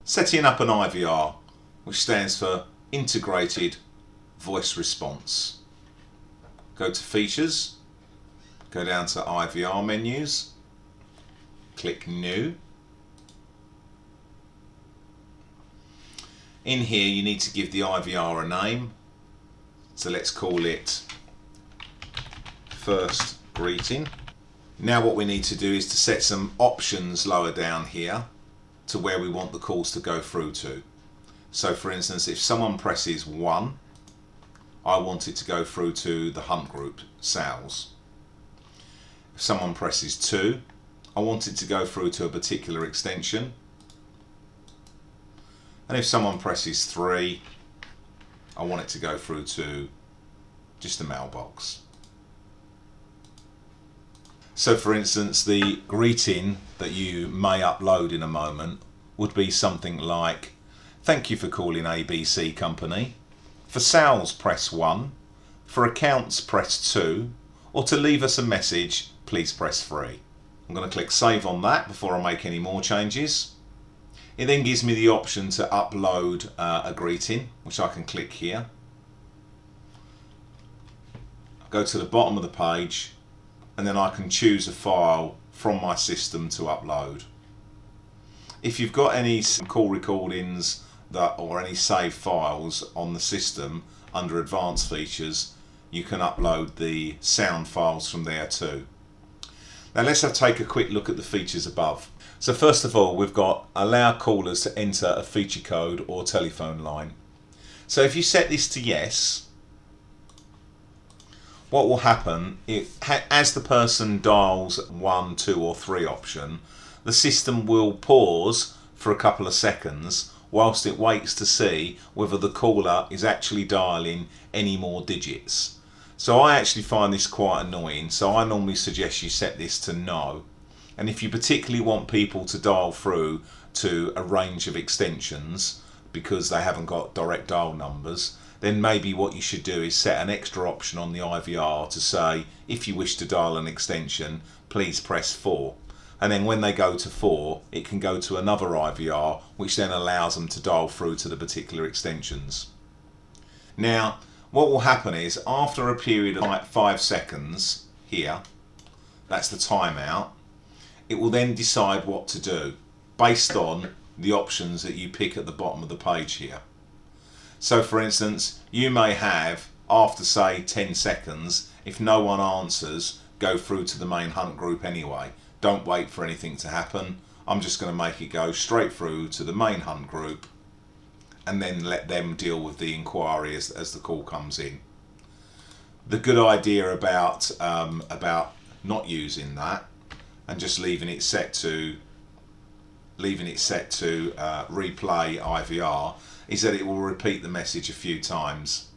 setting up an IVR, which stands for Integrated Voice Response. Go to Features, go down to IVR menus, click New. In here you need to give the IVR a name, so let's call it First Greeting. Now what we need to do is to set some options lower down here to where we want the calls to go through to. So for instance, if someone presses 1, I want it to go through to the hunt group, sales. If someone presses 2, I want it to go through to a particular extension. And if someone presses 3, I want it to go through to just a mailbox. So for instance, the greeting that you may upload in a moment would be something like, "Thank you for calling ABC Company. For sales, press 1. For accounts, press 2. Or to leave us a message, please press 3. I'm going to click Save on that before I make any more changes. It then gives me the option to upload a greeting, which I can click here. Go to the bottom of the page, and then I can choose a file from my system to upload. If you've got any call recordings or any saved files on the system under advanced features, you can upload the sound files from there too. Now let's take a quick look at the features above. So first of all, we've got allow callers to enter a feature code or telephone line. So if you set this to yes, what will happen as the person dials 1, 2 or 3 option, the system will pause for a couple of seconds whilst it waits to see whether the caller is actually dialing any more digits. So I actually find this quite annoying, so I normally suggest you set this to no. And if you particularly want people to dial through to a range of extensions because they haven't got direct dial numbers, then maybe what you should do is set an extra option on the IVR to say, if you wish to dial an extension, please press 4. And then when they go to 4, it can go to another IVR, which then allows them to dial through to the particular extensions. Now, what will happen is after a period of like 5 seconds here, that's the timeout, it will then decide what to do based on the options that you pick at the bottom of the page here. So for instance, you may have, after say 10 seconds, if no one answers, go through to the main hunt group anyway. Don't wait for anything to happen. I'm just going to make it go straight through to the main hunt group and then let them deal with the inquiry as the call comes in. The good idea about not using that and just leaving it set to replay IVR is that it will repeat the message a few times.